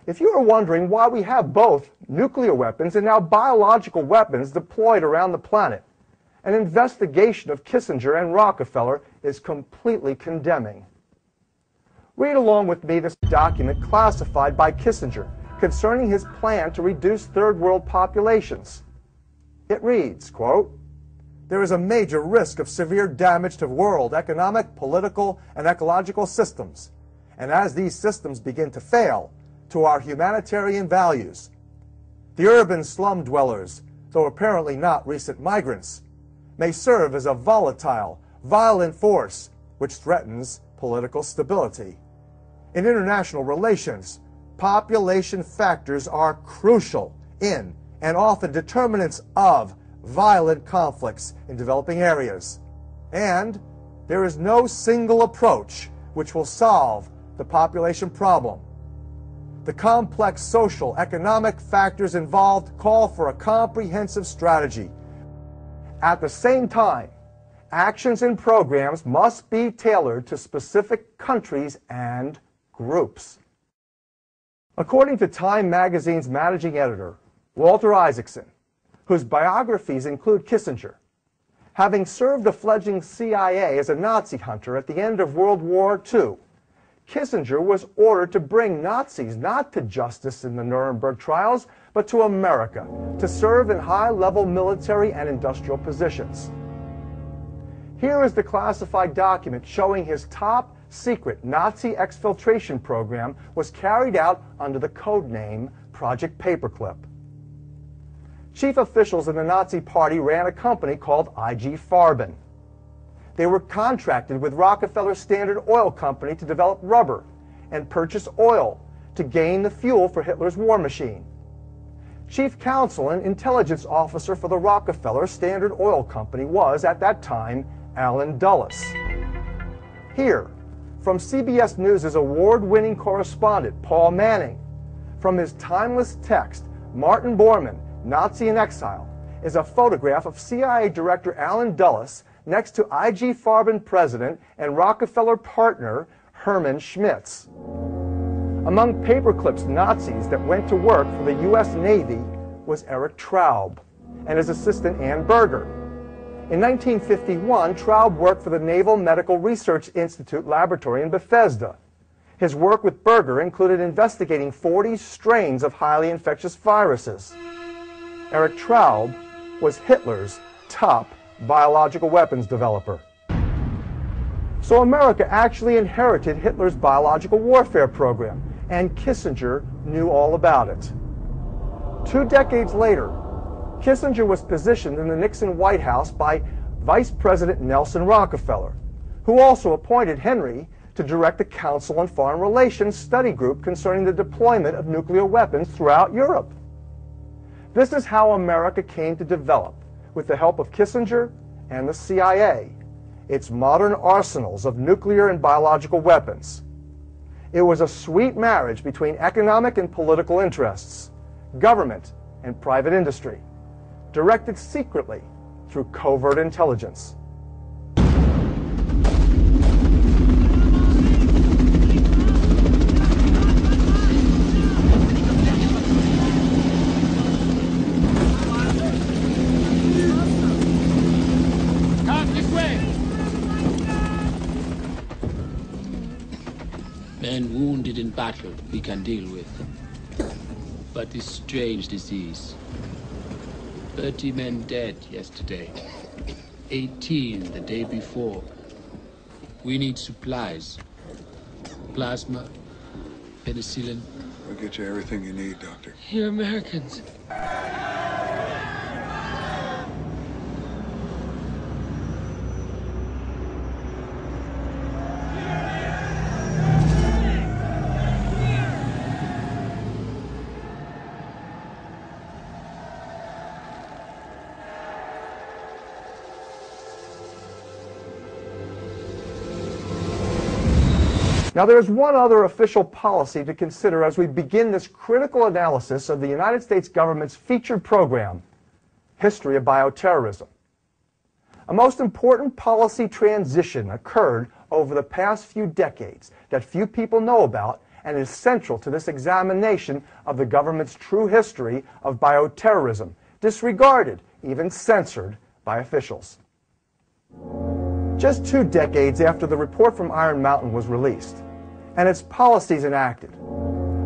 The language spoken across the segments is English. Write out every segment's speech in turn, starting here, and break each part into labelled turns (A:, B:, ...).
A: If you are wondering why we have both nuclear weapons and now biological weapons deployed around the planet, an investigation of Kissinger and Rockefeller is completely condemning. Read along with me this document classified by Kissinger concerning his plan to reduce third world populations. It reads, quote, "There is a major risk of severe damage to world economic, political, and ecological systems, and as these systems begin to fail, to our humanitarian values. The urban slum dwellers, though apparently not recent migrants, may serve as a volatile, violent force which threatens political stability. In international relations, population factors are crucial in and often determinants of violent conflicts in developing areas, and there is no single approach which will solve the population problem. The complex social, economic factors involved call for a comprehensive strategy. At the same time, actions and programs must be tailored to specific countries and groups." According to Time magazine's managing editor, Walter Isaacson, whose biographies include Kissinger, having served a fledgling CIA as a Nazi hunter at the end of World War II, Kissinger was ordered to bring Nazis not to justice in the Nuremberg trials, but to America to serve in high-level military and industrial positions. Here is the classified document showing his top-secret Nazi exfiltration program was carried out under the code name Project Paperclip. Chief officials in the Nazi Party ran a company called IG Farben. They were contracted with Rockefeller Standard Oil Company to develop rubber and purchase oil to gain the fuel for Hitler's war machine. Chief counsel and intelligence officer for the Rockefeller Standard Oil Company was, at that time, Allen Dulles. Here, from CBS News' award-winning correspondent, Paul Manning, from his timeless text, Martin Bormann, Nazi in Exile, is a photograph of CIA Director Allen Dulles next to IG Farben president and Rockefeller partner Hermann Schmitz. Among Paperclip's Nazis that went to work for the U.S. Navy was Eric Traub and his assistant Ann Berger. In 1951, Traub worked for the Naval Medical Research Institute laboratory in Bethesda. His work with Berger included investigating 40 strains of highly infectious viruses. Eric Traub was Hitler's top biological weapons developer. So America actually inherited Hitler's biological warfare program, and Kissinger knew all about it. 2 decades later, Kissinger was positioned in the Nixon White House by Vice President Nelson Rockefeller, who also appointed Henry to direct the Council on Foreign Relations study group concerning the deployment of nuclear weapons throughout Europe. This is how America came to develop, with the help of Kissinger and the CIA, its modern arsenals of nuclear and biological weapons. It was a sweet marriage between economic and political interests, government and private industry, directed secretly through covert intelligence.
B: Men wounded in battle we can deal with. But this strange disease. 30 men dead yesterday. 18 the day before. We need supplies. Plasma, penicillin.
C: We'll get you everything you need, Doctor.
B: You're Americans.
A: Now, there is one other official policy to consider as we begin this critical analysis of the United States government's featured program, History of Bioterrorism. A most important policy transition occurred over the past few decades that few people know about and is central to this examination of the government's true history of bioterrorism, disregarded, even censored by officials. Just 2 decades after the report from Iron Mountain was released and its policies enacted,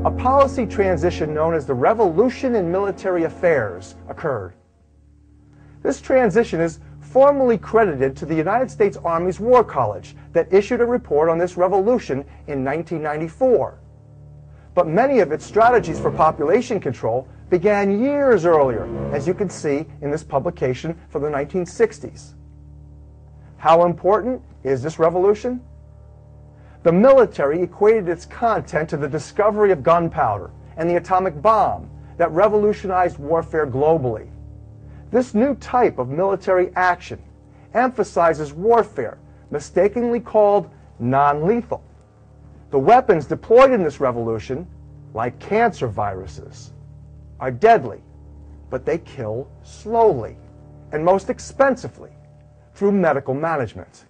A: a policy transition known as the Revolution in Military Affairs occurred. This transition is formally credited to the United States Army's War College that issued a report on this revolution in 1994. But many of its strategies for population control began years earlier, as you can see in this publication from the 1960s. How important is this revolution? The military equated its content to the discovery of gunpowder and the atomic bomb that revolutionized warfare globally. This new type of military action emphasizes warfare, mistakenly called non-lethal. The weapons deployed in this revolution, like cancer viruses, are deadly, but they kill slowly and most expensively through medical management.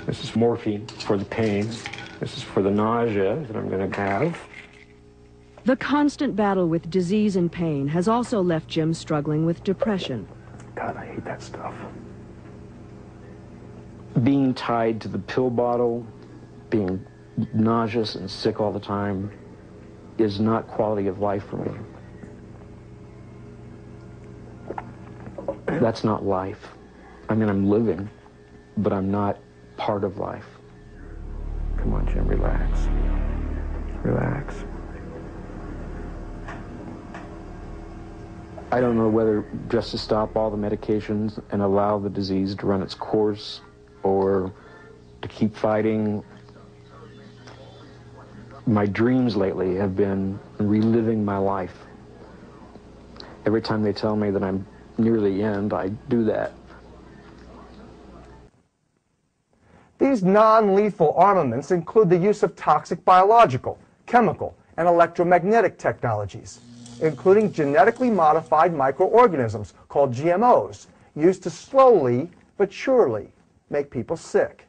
D: This is morphine for the pain. This is for the nausea that I'm going to have.
E: The constant battle with disease and pain has also left Jim struggling with depression.
D: God, I hate that stuff. Being tied to the pill bottle, being nauseous and sick all the time, is not quality of life for me. That's not life. I mean, I'm living, but I'm not part of life. Come on, Jim, relax. Relax. I don't know whether just to stop all the medications and allow the disease to run its course, or to keep fighting. My dreams lately have been reliving my life. Every time they tell me that I'm near the end, I do that.
A: These non-lethal armaments include the use of toxic biological, chemical, and electromagnetic technologies, including genetically modified microorganisms called GMOs, used to slowly but surely make people sick.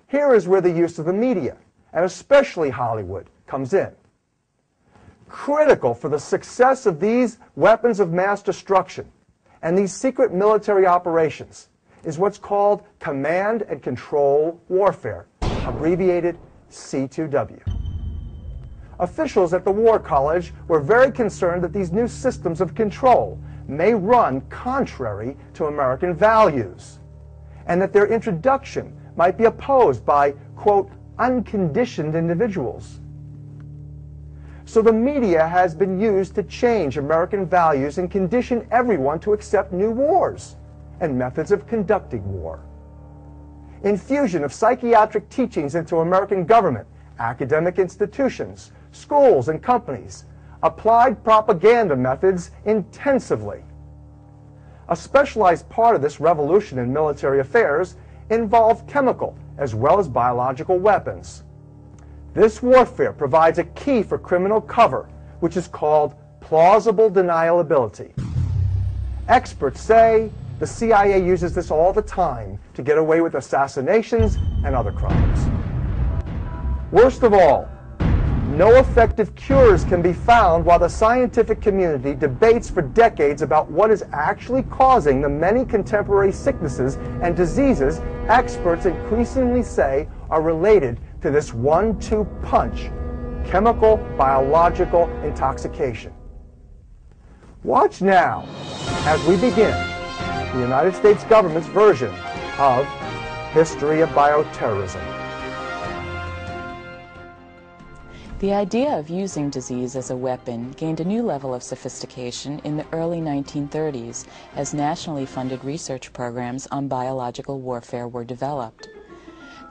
A: Here is where the use of the media, and especially Hollywood, comes in. Critical for the success of these weapons of mass destruction and these secret military operations is what's called command and control warfare, abbreviated C2W. Officials at the War College were very concerned that these new systems of control may run contrary to American values, and that their introduction might be opposed by, quote, unconditioned individuals. So the media has been used to change American values and condition everyone to accept new wars and methods of conducting war. Infusion of psychiatric teachings into American government, academic institutions, schools, and companies. Applied propaganda methods intensively. A specialized part of this revolution in military affairs involved chemical as well as biological weapons. This warfare provides a key for criminal cover, which is called plausible deniability. Experts say the CIA uses this all the time to get away with assassinations and other crimes. Worst of all, no effective cures can be found while the scientific community debates for decades about what is actually causing the many contemporary sicknesses and diseases experts increasingly say are related to this 1-2 punch, chemical biological intoxication. Watch now as we begin the United States government's version of History of Bioterrorism.
F: The idea of using disease as a weapon gained a new level of sophistication in the early 1930s as nationally funded research programs on biological warfare were developed.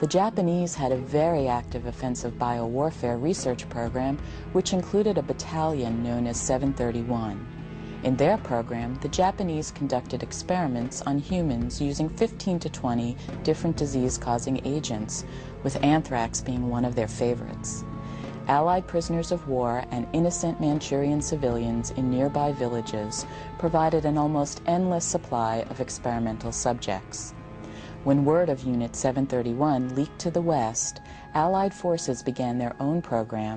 F: The Japanese had a very active offensive biowarfare research program which included a battalion known as 731. In their program, the Japanese conducted experiments on humans using 15 to 20 different disease-causing agents, with anthrax being one of their favorites. Allied prisoners of war and innocent Manchurian civilians in nearby villages provided an almost endless supply of experimental subjects. When word of Unit 731 leaked to the West, Allied forces began their own program